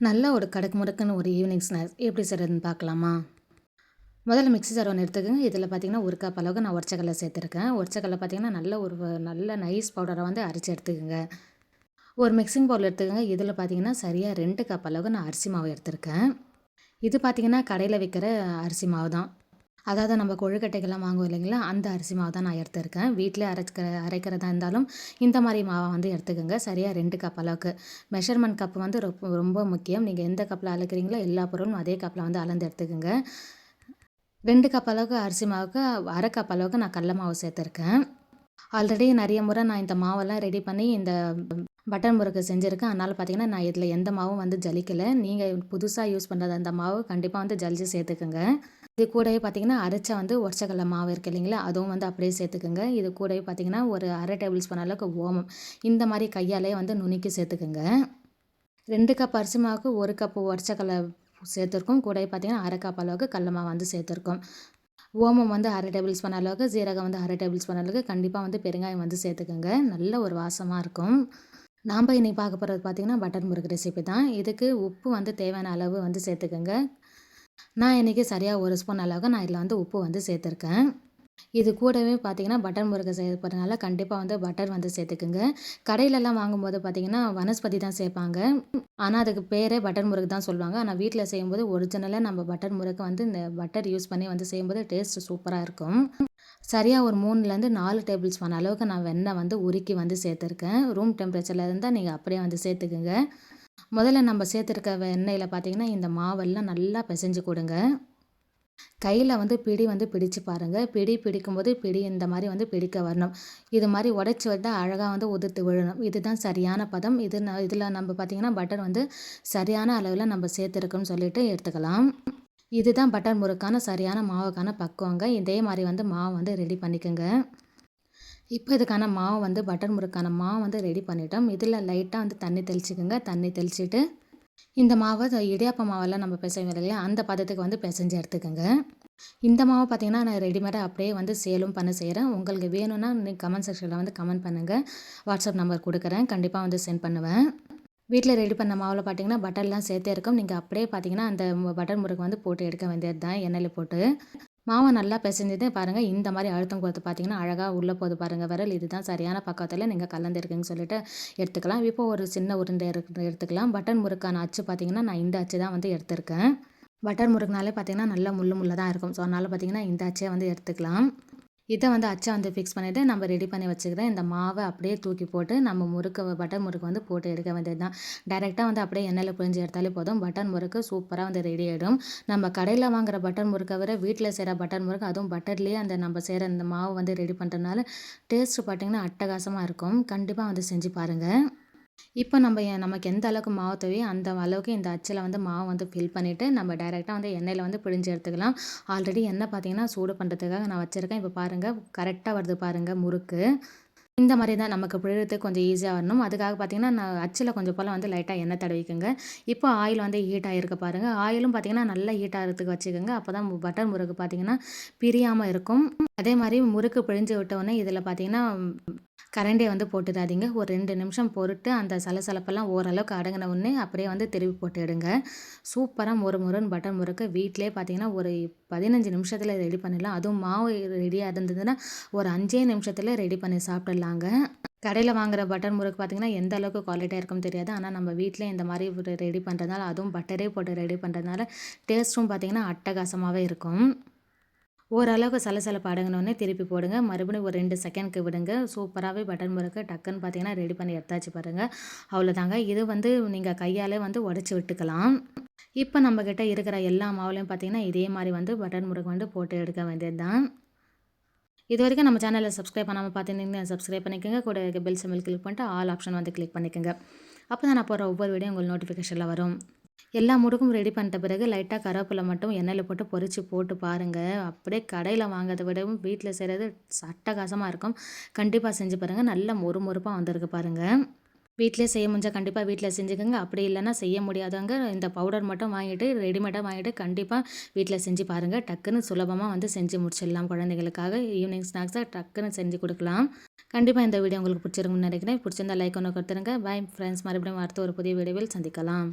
நல்ல ஒரு கடக்கு முடக்குன்னு ஒரு ஈவினிங் ஸ்நாக்ஸ் எப்படி செய்கிறதுன்னு பார்க்கலாமா? முதல்ல மிக்ஸி ஜார் ஒன்று எடுத்துக்கோங்க. இதில் பார்த்தீங்கன்னா 1 கப் அளவுக்கு நான் உடச்சக்கடல சேர்த்துருக்கேன். உடச்சக்கடல பார்த்தீங்கன்னா நல்ல நைஸ் பவுடரை வந்து அரைச்சி எடுத்துக்கோங்க. ஒரு மிக்சிங் பவுல் எடுத்துக்கோங்க. இதில் பார்த்தீங்கன்னா சரியாக 2 கப் அளவுக்கு நான் அரிசி மாவு எடுத்திருக்கேன். இது பார்த்தீங்கன்னா கடையில் விற்கிற அரிசி மாவு தான். அதாவது நம்ம கொழுக்கட்டைக்கெல்லாம் வாங்குவோம் இல்லைங்களா, அந்த அரிசி மாவு தான் நான் எடுத்திருக்கேன். வீட்டிலே அரைக்கிறதா இருந்தாலும் இந்த மாதிரி மாவை வந்து எடுத்துக்கோங்க. சரியாக 2 கப் அளவுக்கு. மெஷர்மெண்ட் கப் வந்து ரொம்ப ரொம்ப முக்கியம். நீங்கள் எந்த கப்பில் அளக்குறீங்களோ எல்லா பொருளும் அதே கப்பில் வந்து அளந்து எடுத்துக்கோங்க. 2 கப் அளவுக்கு அரிசி மாவுக்கு 1/2 கப் அளவுக்கு நான் கடல மாவு சேர்த்துருக்கேன். ஆல்ரெடி நிறைய முறை நான் இந்த மாவெல்லாம் ரெடி பண்ணி இந்த பட்டர் முறுக்கு செஞ்சுருக்கேன். அதனால் பார்த்தீங்கன்னா நான் இதில் எந்த மாவும் வந்து ஜலிக்கலை. நீங்கள் புதுசாக யூஸ் பண்ணுறது அந்த மாவு கண்டிப்பாக வந்து ஜலிச்சு சேர்த்துக்குங்க. இது கூடவே பார்த்தீங்கன்னா அரைச்ச வந்து உடச்சக்கடல மாவு இருக்குது இல்லைங்களா, அதுவும் வந்து அப்படியே சேர்த்துக்குங்க. இது கூடவே பார்த்தீங்கன்னா ஒரு 1/2 டேபிள் ஸ்பூன் அளவுக்கு ஓமம் இந்த மாதிரி கையாலே வந்து நுணுக்கி சேர்த்துக்குங்க. 2 கப் அரிசி மாவுக்கு 1 கப் உடச்சக்கடல சேர்த்துருக்கோம். கூடவே பார்த்தீங்கன்னா 1/2 கப் அளவுக்கு கடல மாவு வந்து சேர்த்துருக்கோம். ஓமம் வந்து 1/2 டேபிள் ஸ்பூன் அளவுக்கு, சீரகம் வந்து 1/2 டேபிள் ஸ்பூன் அளவுக்கு, கண்டிப்பாக வந்து பெருங்காயம் வந்து சேர்த்துக்குங்க. நல்ல ஒரு வாசமாக இருக்கும். நாம் இன்னைக்கு பார்க்க போகிறது பார்த்தீங்கன்னா பட்டர் முறுக்கு ரெசிபி தான். இதுக்கு உப்பு வந்து தேவையான அளவு வந்து சேர்த்துக்குங்க. நான் இன்றைக்கி சரியாக 1 ஸ்பூன் அளவுக்கு நான் இதில் வந்து உப்பு வந்து சேர்த்துருக்கேன். இது கூடவே பார்த்தீங்கன்னா பட்டர் முறுக்கு சேர்ப்பதுனால கண்டிப்பாக வந்து பட்டர் வந்து சேர்த்துக்குங்க. கடையிலலாம் வாங்கும்போது பார்த்தீங்கன்னா வனஸ்பதி தான் சேர்ப்பாங்க. ஆனால் அதுக்கு பேரே பட்டர் முறுக்கு தான் சொல்லுவாங்க. ஆனால் வீட்டில் செய்யும்போது ஒரிஜினலாக நம்ம பட்டர் முறுக்கு வந்து இந்த பட்டர் யூஸ் பண்ணி வந்து செய்யும்போது டேஸ்ட் சூப்பராக இருக்கும். சரியாக ஒரு 3லேருந்து 4 டேபிள் ஸ்பூன் அளவுக்கு நான் வெண்ணெய் வந்து உருக்கி வந்து சேர்த்துருக்கேன். ரூம் டெம்பரேச்சரில் இருந்தால் நீங்கள் அப்படியே வந்து சேர்த்துக்குங்க. முதல்ல நம்ம சேர்த்துருக்க எண்ணெயில் பார்த்தீங்கன்னா இந்த மாவெல்லாம் நல்லா பிசைஞ்சு கொடுங்க. கையில் வந்து பிடி வந்து பிடிச்சு பாருங்கள். பிடிக்கும்போது இந்த மாதிரி வந்து பிடிக்க வரணும். இது மாதிரி உடைச்சி விட்டால் அழகாக வந்து உதிர்த்து விழணும். இதுதான் சரியான பதம். இதில் நம்ம பார்த்திங்கன்னா பட்டர் வந்து சரியான அளவில் நம்ம சேர்த்துருக்கோன்னு சொல்லிட்டு எடுத்துக்கலாம். இதுதான் பட்டர் முறுக்கான சரியான மாவுக்கான பக்குவங்க. இதே மாதிரி வந்து மாவு வந்து ரெடி பண்ணிக்கோங்க. இப்போ இதுக்கான மாவு வந்து பட்டர் முறுக்கான மாவு வந்து ரெடி பண்ணிட்டோம். இதில் லைட்டாக வந்து தண்ணி தெளிச்சுக்கோங்க. தண்ணி தெளிச்சுட்டு இந்த மாவை இடியாப்ப மாவெல்லாம் நம்ம பிசைவோம் இல்லையா, அந்த பதத்துக்கு வந்து பிசைஞ்சு எடுத்துக்கோங்க. இந்த மாவு பார்த்திங்கன்னா நான் ரெடிமேடாக அப்படியே வந்து சேலும் பண்ண செய்கிறேன். உங்களுக்கு வேணும்னா நீங்கள் கமெண்ட் செக்ஷனில் வந்து கமெண்ட் பண்ணுங்கள். வாட்ஸ்அப் நம்பர் கொடுக்குறேன். கண்டிப்பாக வந்து சென்ட் பண்ணுவேன். வீட்டில் ரெடி பண்ண மாவில் பார்த்தீங்கன்னா பட்டர்லாம் சேர்த்தே இருக்கும். நீங்கள் அப்படியே பார்த்தீங்கன்னா அந்த பட்டர் முறுக்கு வந்து போட்டு எடுக்க வேண்டியது தான் எண்ணெயில் போட்டு. மாவை நல்லா பிசைஞ்சது பாருங்கள். இந்த மாதிரி அழுத்தம் கொடுத்து பார்த்தீங்கன்னா அழகாக உள்ளே போது பாருங்கள் விரல். இதுதான் சரியான பக்கத்தில் நீங்கள் கலந்துருக்குன்னு சொல்லிட்டு எடுத்துக்கலாம். இப்போ ஒரு சின்ன உருண்டை எடுத்துக்கலாம். பட்டர் முறுக்கான அச்சு பார்த்தீங்கன்னா நான் இந்த அச்சு தான் வந்து எடுத்திருக்கேன். பட்டர் முறுக்குனாலே பார்த்தீங்கன்னா நல்லா முள்ளு தான் இருக்கும். ஸோ அதனால் பார்த்தீங்கன்னா இந்த அச்சை வந்து எடுத்துக்கலாம். இதை வந்து அச்சை வந்து ஃபிக்ஸ் பண்ணிவிட்டு நம்ம ரெடி பண்ணி வச்சுக்கிறேன். இந்த மாவை அப்படியே தூக்கி போட்டு நம்ம பட்டர் முறுக்கு வந்து போட்டு எடுக்க வேண்டியது தான். டைரெக்டாக வந்து அப்படியே எண்ணெயில் புழிஞ்சு எடுத்தாலே போதும். பட்டர் முறுக்கு சூப்பராக வந்து ரெடி ஆகிடும். நம்ம கடையில் வாங்குகிற பட்டர் முறுக்கை விட வீட்டில் செய்கிற பட்டர் முறுக்கு, அதுவும் பட்டர்லேயே அந்த நம்ம செய்கிற இந்த மாவு வந்து ரெடி பண்ணுறதுனால டேஸ்ட்டு பார்த்திங்கன்னா அட்டகாசமாக இருக்கும். கண்டிப்பாக வந்து செஞ்சு பாருங்கள். இப்போ நமக்கு எந்த அளவுக்கு மாவு தேவையோ அந்த அளவுக்கு இந்த அச்சில் வந்து மாவு வந்து ஃபில் பண்ணிவிட்டு நம்ம டைரெக்டாக வந்து எண்ணெயில் வந்து பிழிஞ்சு எடுத்துக்கலாம். ஆல்ரெடி எண்ணெய் பார்த்திங்கன்னா சூடு பண்ணுறதுக்காக நான் வச்சுருக்கேன். இப்போ பாருங்கள் கரெக்டாக வருது பாருங்கள் முறுக்கு. இந்த மாதிரி தான் நமக்கு பிழிறதுக்கு கொஞ்சம் ஈஸியாக வரணும். அதுக்காக பார்த்திங்கன்னா நான் அச்சில் கொஞ்சம் போல் வந்து லைட்டாக எண்ணெய் தடவிக்குங்க. இப்போ ஆயில் வந்து ஹீட் ஆகிருக்கு பாருங்கள். ஆயிலும் பார்த்திங்கன்னா நல்லா ஹீட் ஆகிறதுக்கு வச்சுக்கோங்க. அப்போ தான் பட்டர் முறுக்கு பார்த்திங்கன்னா பிரியாமல் இருக்கும். அதே மாதிரி முறுக்கு பிழிஞ்சு விட்டோடனே இதில் பார்த்திங்கன்னா கரண்டியை வந்து போட்டுடாதீங்க. ஒரு 2 நிமிஷம் பொறுத்து அந்த சலசலப்பெல்லாம் ஓரளவுக்கு அடங்கின உடனே அப்படியே வந்து திருப்பி போட்டு எடுங்க. சூப்பராக மொறுன்னு பட்டர் முறுக்கு வீட்டிலே பார்த்தீங்கன்னா ஒரு 15 நிமிஷத்தில் ரெடி பண்ணிடலாம். அதுவும் மாவு ரெடியாக இருந்ததுன்னா ஒரு 5 நிமிஷத்தில் ரெடி பண்ணி சாப்பிட்லாங்க. கடையில் வாங்குகிற பட்டர் முறுக்கு பார்த்திங்கன்னா எந்த அளவுக்கு குவாலிட்டியாக இருக்கும்னு தெரியாது. ஆனால் நம்ம வீட்டில் இந்த மாதிரி ரெடி பண்ணுறதுனால, அதுவும் பட்டரே போட்டு ரெடி பண்ணுறதுனால டேஸ்ட்டும் பார்த்திங்கன்னா அட்டகாசமாகவே இருக்கும். ஓரளவுக்கு சலசலப்பு அடங்கினோடனே திருப்பி போடுங்க. மறுபடியும் ஒரு 2 செகண்ட்க்கு விடுங்க. சூப்பராகவே பட்டர் முறுக்கு டக்குன்னு பார்த்தீங்கன்னா ரெடி பண்ணி எடுத்தாச்சு பாருங்கள். அவ்வளோதாங்க. இது வந்து நீங்கள் கையாலே வந்து உடச்சி விட்டுக்கலாம். இப்போ நம்மக்கிட்ட இருக்கிற எல்லா மாவுலையும் பார்த்தீங்கன்னா இதே மாதிரி வந்து பட்டர் முறுக்கு வந்து போட்டு எடுக்க வேண்டியது தான். இது வரைக்கும் நம்ம சேனலில் சப்ஸ்கிரைப் பண்ணாமல் பார்த்துருந்தீங்கன்னா சப்ஸ்கிரைப் பண்ணிக்கோங்க. கூட பெல் சிம்பிள் கிளிக் பண்ணிட்டு ஆல் ஆப்ஷன் வந்து கிளிக் பண்ணிக்கோங்க. அப்போ தான் நான் போகிற ஒவ்வொரு வீடியோ உங்களுக்கு நோட்டிஃபிகேஷனில் வரும். எல்லா முறுக்கும் ரெடி பண்ணிட்ட பிறகு லைட்டாக கருவேப்பிலை மட்டும் எண்ணெயில் போட்டு பொரித்து போட்டு பாருங்கள். அப்படியே கடையில் வாங்கிறத விடவும் வீட்டில் செய்கிறது அட்டகாசமாக இருக்கும். கண்டிப்பாக செஞ்சு பாருங்கள். நல்ல மொறுப்பாக வந்திருக்கு பாருங்கள். வீட்டிலே செய்ய முடிஞ்சால் கண்டிப்பாக வீட்டில் செஞ்சுக்கோங்க. அப்படி இல்லைன்னா செய்ய முடியாதவங்க இந்த பவுடர் மட்டும் வாங்கிட்டு ரெடிமேடாக வாங்கிட்டு கண்டிப்பாக வீட்டில் செஞ்சு பாருங்கள். டக்குன்னு சுலபமாக வந்து செஞ்சு முடிச்சிடலாம். குழந்தைகளுக்காக ஈவினிங் ஸ்நாக்ஸாக டக்குன்னு செஞ்சு கொடுக்கலாம். கண்டிப்பாக இந்த வீடியோ உங்களுக்கு பிடிச்சிருக்குன்னு நினைக்கிறேன். பிடிச்சிருந்தா லைக் ஒன்று கொடுத்துருங்க. Bye friends. மறுபடியும் அடுத்த ஒரு புதிய வீடியோவில் சந்திக்கலாம்.